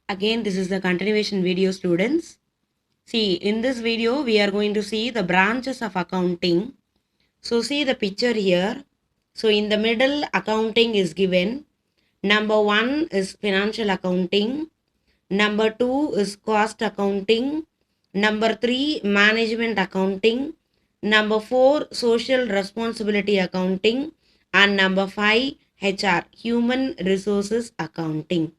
Again, this is the continuation video, students. See, in this video, we are going to see the branches of accounting. So, see the picture here. So, in the middle, accounting is given. Number 1 is financial accounting. Number 2 is cost accounting. Number 3, management accounting. Number 4, social responsibility accounting. And number 5, HR, human resources accounting.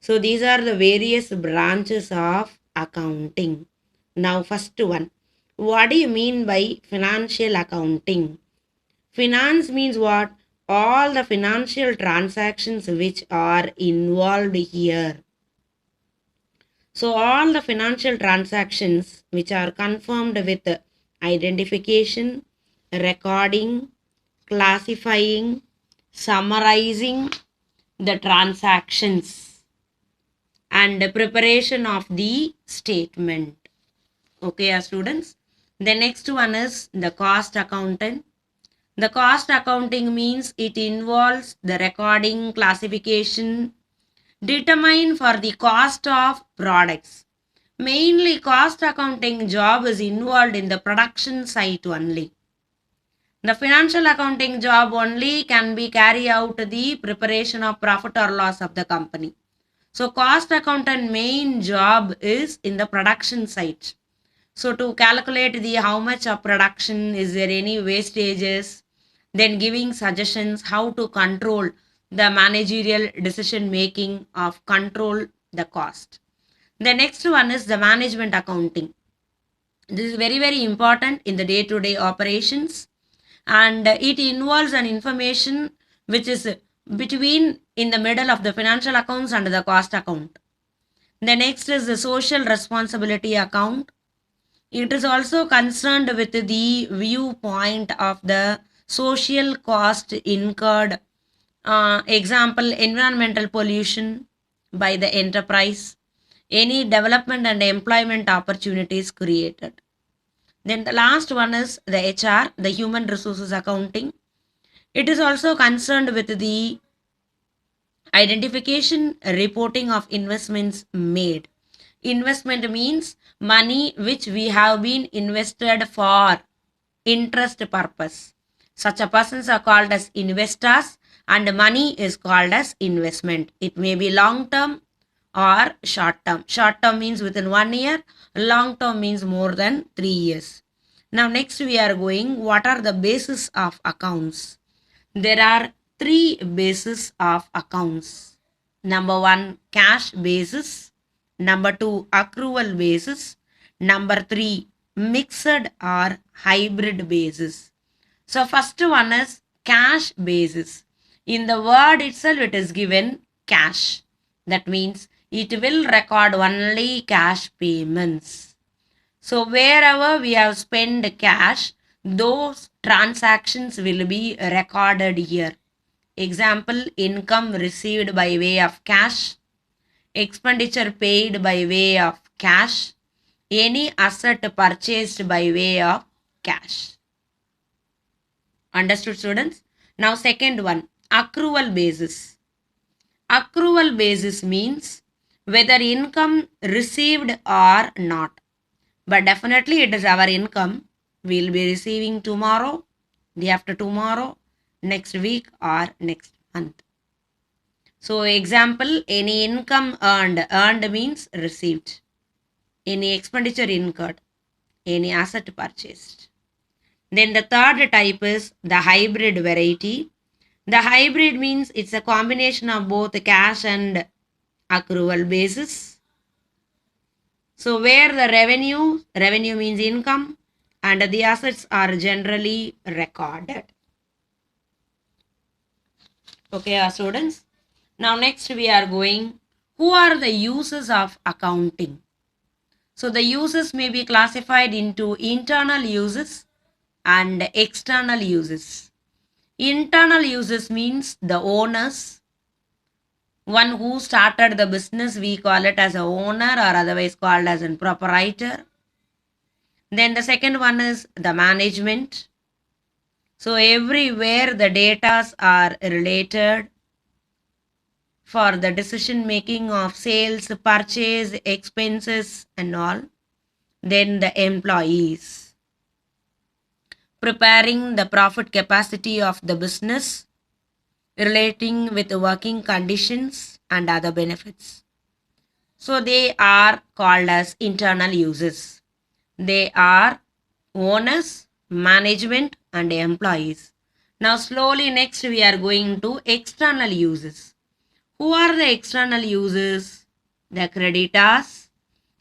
So these are the various branches of accounting. Now, first one. What do you mean by financial accounting? Finance means what? All the financial transactions which are involved here. So all the financial transactions which are confirmed with identification, recording, classifying, summarizing the transactions and preparation of the statement. Okay, students. The next one is the cost accountant. The cost accounting means it involves the recording, classification, determine for the cost of products. Mainly cost accounting job is involved in the production site only. The financial accounting job only can be carry out the preparation of profit or loss of the company. So cost accountant main job is in the production site. So to calculate the how much of production, is there any wastages, then giving suggestions how to control the managerial decision making of control the cost. The next one is the management accounting. This is very important in the day-to-day operations, and it involves an information which is between in the middle of the financial accounts and the cost account. The next is the social responsibility account. It is also concerned with the viewpoint of the social cost incurred. Example, environmental pollution by the enterprise, any development and employment opportunities created. Then the last one is the HR, the human resources accounting. It is also concerned with the identification, reporting of investments made. Investment means money which we have been invested for interest purpose. Such a persons are called as investors and money is called as investment. It may be long term or short term. Short term means within 1 year, long term means more than 3 years. Now next we are going, what are the basis of accounts? There are 3 bases of accounts. Number 1, cash basis. Number 2, accrual basis. Number 3, mixed or hybrid basis. So first one is cash basis. In the word itself it is given cash. That means it will record only cash payments. So wherever we have spent cash, those transactions will be recorded here. Example, income received by way of cash, expenditure paid by way of cash, any asset purchased by way of cash. Understood, students? Now second one, accrual basis. Accrual basis means whether income received or not. But definitely it is our income. We will be receiving tomorrow, day after tomorrow, next week or next month. So example, any income earned. Earned means received. Any expenditure incurred. Any asset purchased. Then the third type is the hybrid variety. The hybrid means it's a combination of both cash and accrual basis. So where the revenue means income, and the assets are generally recorded. Okay, students. Now next we are going, who are the users of accounting? So the uses may be classified into internal uses and external uses. Internal uses means the owners, one who started the business, we call it as a owner or otherwise called as a proprietor. Then the second one is the management. So everywhere the datas are related for the decision making of sales, purchase, expenses, and all. Then the employees, preparing the profit capacity of the business, relating with the working conditions and other benefits. So they are called as internal uses. They are owners, management, and employees. Now slowly next we are going to external uses. Who are the external users? The creditors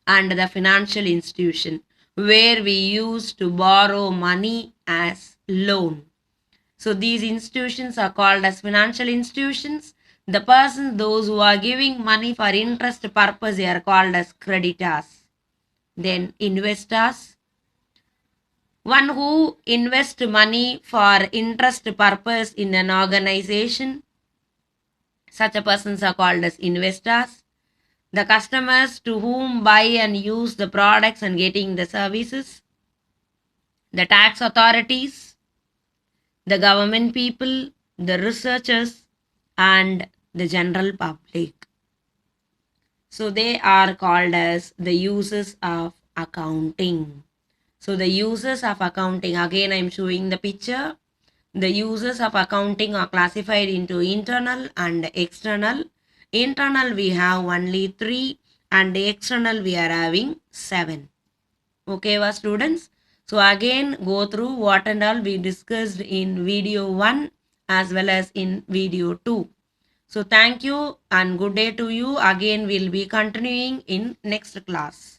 and the financial institution, where we use to borrow money as loan. So these institutions are called as financial institutions. The persons, those who are giving money for interest purpose, they are called as creditors. Then investors, one who invests money for interest purpose in an organization. Such a persons are called as investors. The customers to whom buy and use the products and getting the services. The tax authorities, the government people, the researchers, and the general public. So they are called as the uses of accounting. So the uses of accounting, again I'm showing the picture. The uses of accounting are classified into internal and external. Internal we have only 3 and external we are having 7. Okay, students? So again go through what and all we discussed in video 1 as well as in video 2. So thank you and good day to you. Again we'll be continuing in next class.